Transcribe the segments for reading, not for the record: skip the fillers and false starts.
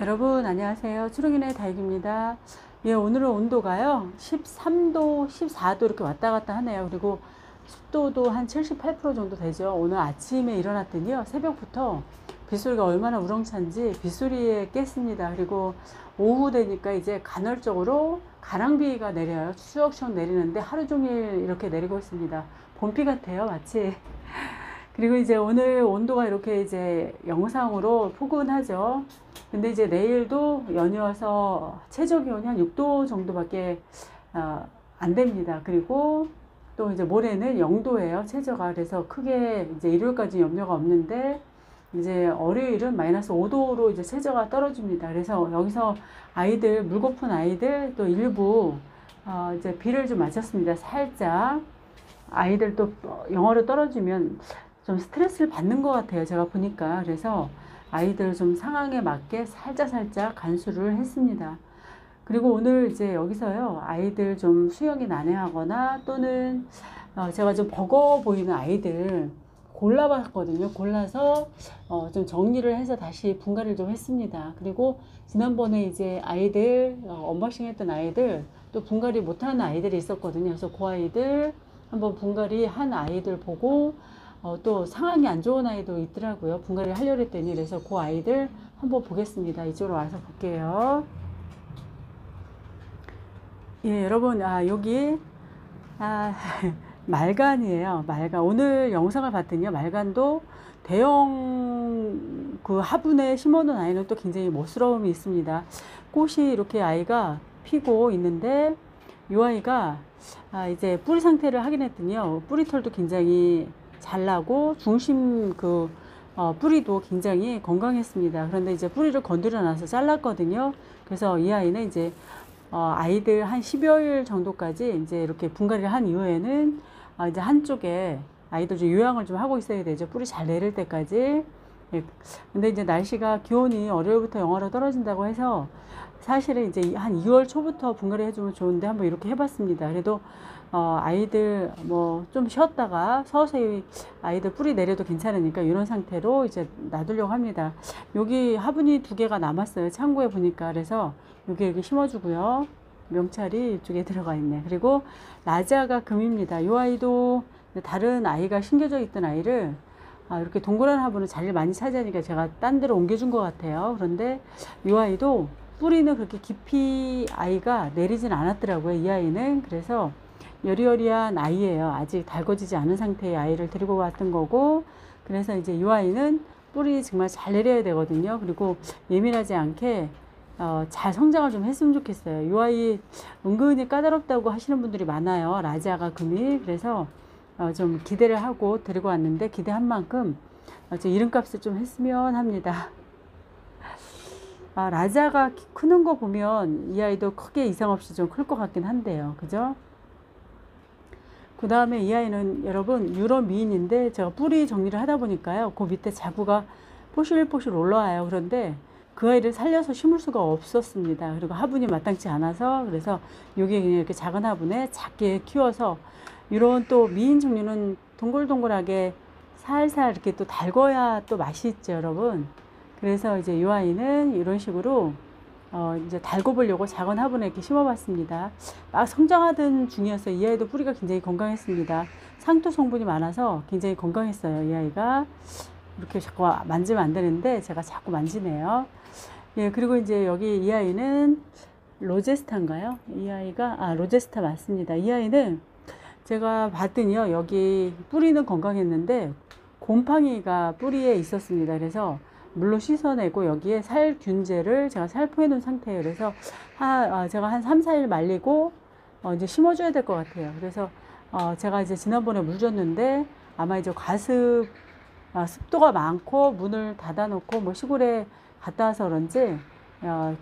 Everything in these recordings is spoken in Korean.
여러분 안녕하세요. 추릉인의 다육입니다. 예, 오늘은 온도가요 13도 14도 이렇게 왔다 갔다 하네요. 그리고 습도도 한 78% 정도 되죠. 오늘 아침에 일어났더니요 새벽부터 빗소리가 얼마나 우렁찬지 빗소리에 깼습니다. 그리고 오후 되니까 이제 간헐적으로 가랑비가 내려요. 추적추적 내리는데 하루 종일 이렇게 내리고 있습니다. 봄비 같아요 마치. 그리고 이제 오늘 온도가 이렇게 이제 영상으로 포근하죠. 근데 이제 내일도 연이어서 최저 기온이 한 6도 정도밖에 안 됩니다. 그리고 또 이제 모레는 0도예요. 최저가. 그래서 크게 이제 일요일까지 염려가 없는데 이제 월요일은 마이너스 5도로 이제 최저가 떨어집니다. 그래서 여기서 아이들, 물고픈 아이들 또 일부 이제 비를 좀 맞췄습니다. 살짝. 아이들 또 영어로 떨어지면 좀 스트레스를 받는 것 같아요. 제가 보니까. 그래서 아이들 좀 상황에 맞게 살짝 간수를 했습니다. 그리고 오늘 이제 여기서요, 아이들 좀 수영이 난해하거나 또는 제가 좀 버거워 보이는 아이들 골라봤거든요. 골라서 좀 정리를 해서 다시 분갈이를 좀 했습니다. 그리고 지난번에 이제 아이들 언박싱 했던 아이들 또 분갈이 못하는 아이들이 있었거든요. 그래서 그 아이들 한번 분갈이 한 아이들 보고 또 상황이 안 좋은 아이도 있더라고요. 분갈이를 하려고 했더니. 그래서 그 아이들 한번 보겠습니다. 이쪽으로 와서 볼게요. 예, 여러분, 여기, 말간이에요. 말간. 오늘 영상을 봤더니요. 말간도 대형 그 화분에 심어놓은 아이는 또 굉장히 멋스러움이 있습니다. 꽃이 이렇게 아이가 피고 있는데, 이 아이가 이제 뿌리 상태를 확인했더니요. 뿌리털도 굉장히 잘 나고 중심 뿌리도 굉장히 건강했습니다. 그런데 이제 뿌리를 건드려 놔서 잘랐거든요. 그래서 이 아이는 이제 아이들 한 10여일 정도까지 이제 이렇게 분갈이를 한 이후에는 이제 한쪽에 아이들 좀 요양을 좀 하고 있어야 되죠. 뿌리 잘 내릴 때까지. 예. 근데 이제 날씨가 기온이 월요일부터 영하로 떨어진다고 해서 사실은 이제 한 2월 초부터 분갈이 해주면 좋은데 한번 이렇게 해봤습니다. 그래도 아이들 뭐 좀 쉬었다가 서서히 아이들 뿌리 내려도 괜찮으니까 이런 상태로 이제 놔두려고 합니다. 여기 화분이 2개가 남았어요. 창고에 보니까. 그래서 여기 이렇게 심어주고요. 명찰이 이쪽에 들어가 있네. 그리고 라자가 금입니다. 이 아이도 다른 아이가 심겨져 있던 아이를 이렇게 동그란 화분을 자리를 많이 차지하니까 제가 딴 데로 옮겨준 것 같아요. 그런데 이 아이도 뿌리는 그렇게 깊이 아이가 내리진 않았더라고요. 이 아이는. 그래서 여리여리한 아이예요. 아직 달궈지지 않은 상태의 아이를 데리고 왔던 거고, 그래서 이제 이 아이는 뿌리 정말 잘 내려야 되거든요. 그리고 예민하지 않게 잘 성장을 좀 했으면 좋겠어요. 이 아이 은근히 까다롭다고 하시는 분들이 많아요. 라자가 금이. 그래서 좀 기대를 하고 데리고 왔는데 기대한 만큼 이름값을 좀 했으면 합니다. 라자가 크는 거 보면 이 아이도 크게 이상 없이 좀 클 것 같긴 한데요. 그죠? 그 다음에 이 아이는 여러분 유럽 미인인데 제가 뿌리 정리를 하다 보니까요. 그 밑에 자구가 포실포실 올라와요. 그런데 그 아이를 살려서 심을 수가 없었습니다. 그리고 화분이 마땅치 않아서 그래서 여기 그냥 이렇게 작은 화분에 작게 키워서 이런 또 미인 종류는 동글동글하게 살살 이렇게 또 달궈야 또 맛이 있죠, 여러분. 그래서 이제 이 아이는 이런 식으로 이제 달궈보려고 작은 화분에 이렇게 심어봤습니다. 막 성장하던 중이어서 이 아이도 뿌리가 굉장히 건강했습니다. 상토 성분이 많아서 굉장히 건강했어요. 이 아이가 이렇게 자꾸 만지면 안 되는데 제가 자꾸 만지네요. 예, 그리고 이제 여기 이 아이는 로제스타인가요? 이 아이가 로제스타 맞습니다. 이 아이는 제가 봤더니요, 여기 뿌리는 건강했는데 곰팡이가 뿌리에 있었습니다. 그래서 물로 씻어내고 여기에 살균제를 제가 살포해 놓은 상태예요. 그래서 제가 한 3, 4일 말리고 이제 심어줘야 될 것 같아요. 그래서 제가 이제 지난번에 물 줬는데 아마 이제 과습 습도가 많고 문을 닫아 놓고 뭐 시골에 갔다 와서 그런지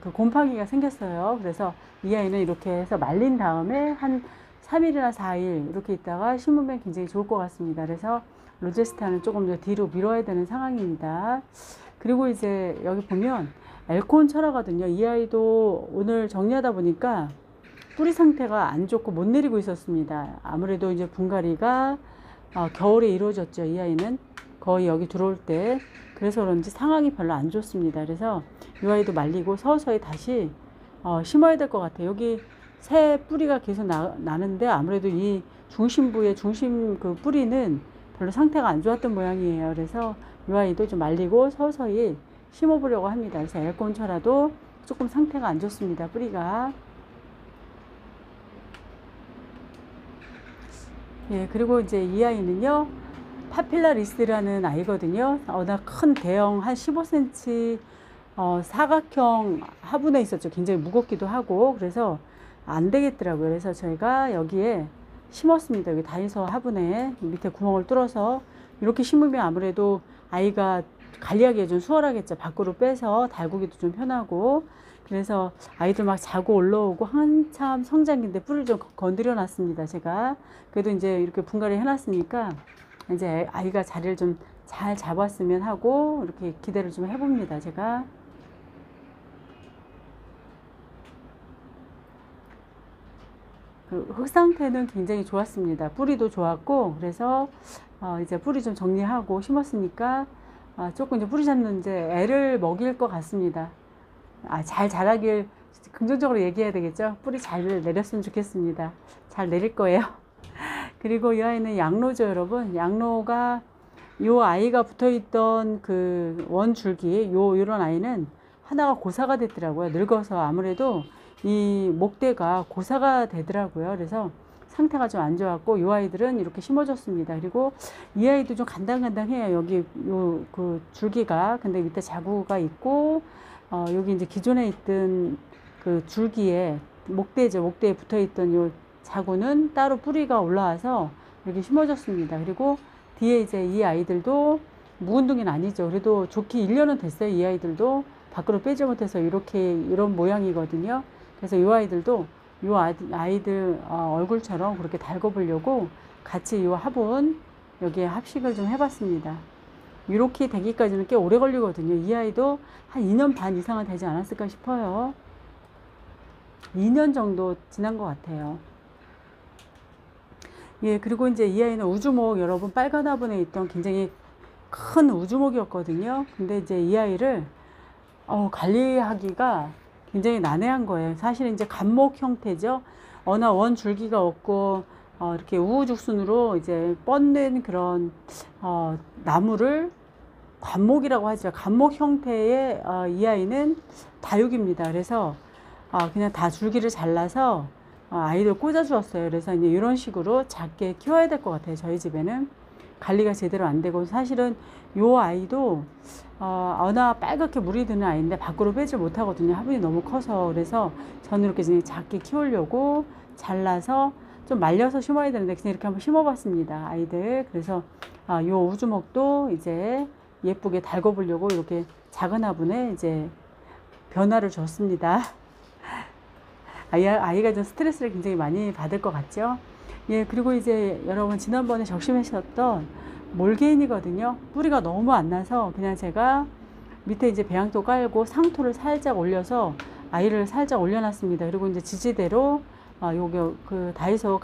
그 곰팡이가 생겼어요. 그래서 이 아이는 이렇게 해서 말린 다음에 한 3일이나 4일 이렇게 있다가 심으면 굉장히 좋을 것 같습니다. 그래서 로제스타는 조금 더 뒤로 미뤄야 되는 상황입니다. 그리고 이제 여기 보면 엘콘 철화거든요. 이 아이도 오늘 정리하다 보니까 뿌리 상태가 안 좋고 못 내리고 있었습니다. 아무래도 이제 분갈이가 겨울에 이루어졌죠. 이 아이는 거의 여기 들어올 때. 그래서 그런지 상황이 별로 안 좋습니다. 그래서 이 아이도 말리고 서서히 다시 심어야 될 것 같아요. 여기 새 뿌리가 계속 나는데 아무래도 이 중심부의 중심 그 뿌리는 별로 상태가 안 좋았던 모양이에요. 그래서 이 아이도 좀 말리고 서서히 심어보려고 합니다. 그래서 엘콘초라도 조금 상태가 안 좋습니다. 뿌리가. 예, 그리고 이제 이 아이는요, 파필라리스라는 아이거든요. 워낙 큰 대형 한 15cm 사각형 화분에 있었죠. 굉장히 무겁기도 하고 그래서 안 되겠더라고요. 그래서 저희가 여기에 심었습니다. 여기 다이소 화분에 밑에 구멍을 뚫어서 이렇게 심으면 아무래도 아이가 관리하기가 좀 수월하겠죠. 밖으로 빼서 달구기도 좀 편하고. 그래서 아이들 막 자고 올라오고 한참 성장기인데 뿌리를 좀 건드려 놨습니다. 제가 그래도 이제 이렇게 분갈이 해놨으니까 이제 아이가 자리를 좀 잘 잡았으면 하고 이렇게 기대를 좀 해봅니다. 제가 그 흙 상태는 굉장히 좋았습니다. 뿌리도 좋았고 그래서 이제 뿌리 좀 정리하고 심었으니까 조금 이제 뿌리 잡는 이제 애를 먹일 것 같습니다. 잘 자라길 긍정적으로 얘기해야 되겠죠. 뿌리 잘 내렸으면 좋겠습니다. 잘 내릴 거예요. 그리고 이 아이는 양로죠, 여러분. 양로가 요 아이가 붙어있던 그 원줄기 요런 아이는 하나가 고사가 됐더라고요. 늙어서 아무래도 이 목대가 고사가 되더라고요. 그래서 상태가 좀 안 좋았고 요 아이들은 이렇게 심어줬습니다. 그리고 이 아이도 좀 간당간당해요. 여기 요 그 줄기가 근데 밑에 자구가 있고 여기 이제 기존에 있던 그 줄기에 목대죠. 목대에 붙어있던 요 자구는 따로 뿌리가 올라와서 이렇게 심어졌습니다. 그리고 뒤에 이제 이 아이들도 묵은둥이는 아니죠. 그래도 좋게 1년은 됐어요. 이 아이들도 밖으로 빼지 못해서 이렇게 이런 모양이거든요. 그래서 이 아이들도 이 아이들 얼굴처럼 그렇게 달궈보려고 같이 이 화분 여기에 합식을 좀 해봤습니다. 이렇게 되기까지는 꽤 오래 걸리거든요. 이 아이도 한 2년 반 이상은 되지 않았을까 싶어요. 2년 정도 지난 것 같아요. 예, 그리고 이제 이 아이는 우주목, 여러분 빨간 화분에 있던 굉장히 큰 우주목이었거든요. 근데 이제 이 아이를 관리하기가 굉장히 난해한 거예요. 사실은 이제 간목 형태죠. 어느 원 줄기가 없고 이렇게 우후죽순으로 이제 뻗는 그런 나무를 관목이라고 하죠. 간목 형태의 이 아이는 다육입니다. 그래서 그냥 다 줄기를 잘라서 아이들 꽂아 주었어요. 그래서 이제 이런 식으로 작게 키워야 될 것 같아요. 저희 집에는 관리가 제대로 안 되고 사실은 요 아이도 어나 빨갛게 물이 드는 아이인데 밖으로 빼지 못하거든요. 화분이 너무 커서. 그래서 저는 이렇게 그냥 작게 키우려고 잘라서 좀 말려서 심어야 되는데 그냥 이렇게 한번 심어봤습니다. 아이들. 그래서 요 우주목도 이제 예쁘게 달궈보려고 이렇게 작은 화분에 이제 변화를 줬습니다. 아이가 좀 스트레스를 굉장히 많이 받을 것 같죠. 예, 그리고 이제 여러분 지난번에 적심하셨던 몰개인이거든요. 뿌리가 너무 안 나서 그냥 제가 밑에 이제 배양토 깔고 상토를 살짝 올려서 아이를 살짝 올려놨습니다. 그리고 이제 지지대로 요게 그 다이소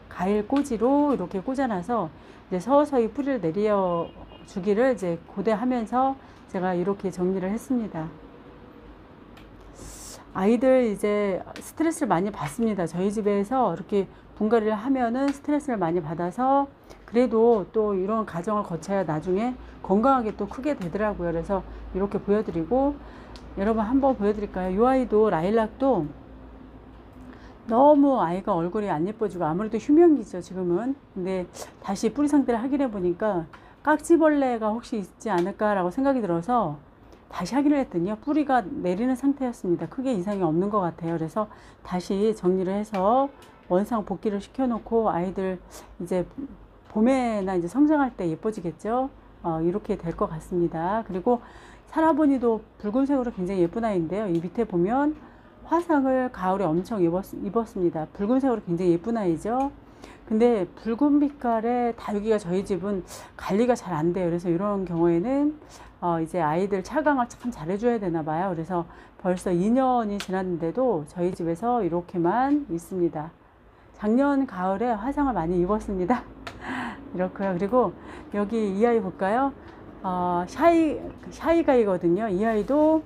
가일 꽂이로 이렇게 꽂아놔서 이제 서서히 뿌리를 내려 주기를 이제 고대하면서 제가 이렇게 정리를 했습니다. 아이들 이제 스트레스를 많이 받습니다. 저희 집에서 이렇게 분갈이를 하면은 스트레스를 많이 받아서 그래도 또 이런 과정을 거쳐야 나중에 건강하게 또 크게 되더라고요. 그래서 이렇게 보여드리고 여러분 한번 보여드릴까요? 이 아이도 라일락도 너무 아이가 얼굴이 안 예뻐지고 아무래도 휴면기죠 지금은. 근데 다시 뿌리 상태를 확인해 보니까 깍지벌레가 혹시 있지 않을까라고 생각이 들어서 다시 확인을 했더니요 뿌리가 내리는 상태였습니다. 크게 이상이 없는 것 같아요. 그래서 다시 정리를 해서 원상 복귀를 시켜 놓고 아이들 이제 봄에나 이제 성장할 때 예뻐지겠죠. 이렇게 될 것 같습니다. 그리고 사라보니도 붉은색으로 굉장히 예쁜 아이인데요. 이 밑에 보면 화상을 가을에 엄청 입었습니다. 붉은색으로 굉장히 예쁜 아이죠. 근데 붉은 빛깔의 다육이가 저희 집은 관리가 잘 안 돼요. 그래서 이런 경우에는 이제 아이들 차강을 참 잘해줘야 되나 봐요. 그래서 벌써 2년이 지났는데도 저희 집에서 이렇게만 있습니다. 작년 가을에 화상을 많이 입었습니다. 이렇고요. 그리고 여기 이 아이 볼까요? 샤이가이거든요. 이 아이도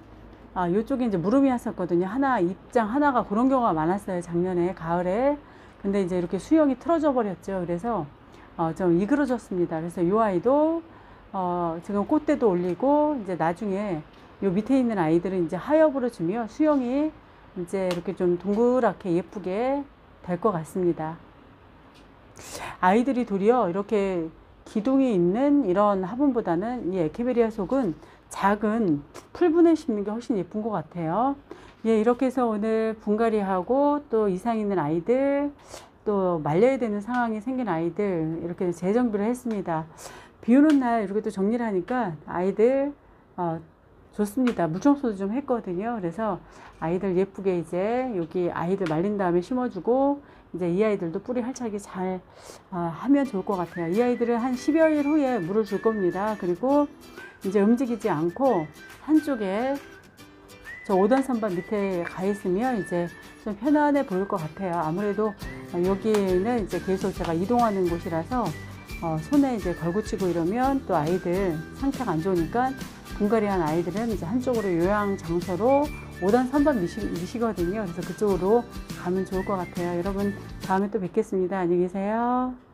요쪽에 이제 무름이 왔었거든요. 입장 하나가 그런 경우가 많았어요. 작년에 가을에. 근데 이제 이렇게 수영이 틀어져 버렸죠. 그래서 좀 이그러졌습니다. 그래서 이 아이도 지금 꽃대도 올리고 이제 나중에 요 밑에 있는 아이들은 이제 하엽으로 주면 수영이 이제 이렇게 좀 동그랗게 예쁘게 될 것 같습니다. 아이들이 도리어 이렇게 기둥이 있는 이런 화분보다는 이 에케베리아 속은 작은 풀분에 심는 게 훨씬 예쁜 것 같아요. 예, 이렇게 해서 오늘 분갈이하고 또 이상 있는 아이들, 또 말려야 되는 상황이 생긴 아이들 이렇게 재정비를 했습니다. 비 오는 날 이렇게 또 정리를 하니까 아이들 좋습니다. 물청소도 좀 했거든요. 그래서 아이들 예쁘게 이제 여기 아이들 말린 다음에 심어주고 이제 이 아이들도 뿌리 활착이 잘 하면 좋을 것 같아요. 이 아이들은 한 10여일 후에 물을 줄 겁니다. 그리고 이제 움직이지 않고 한쪽에 저 5단 선반 밑에 가 있으면 이제 좀 편안해 보일 것 같아요. 아무래도 여기는 이제 계속 제가 이동하는 곳이라서 손에 이제 걸고 치고 이러면 또 아이들 상태가 안 좋으니까 분갈이한 아이들은 이제 한쪽으로 요양 장소로 5단 선반 미시거든요. 그래서 그쪽으로 가면 좋을 것 같아요. 여러분 다음에 또 뵙겠습니다. 안녕히 계세요.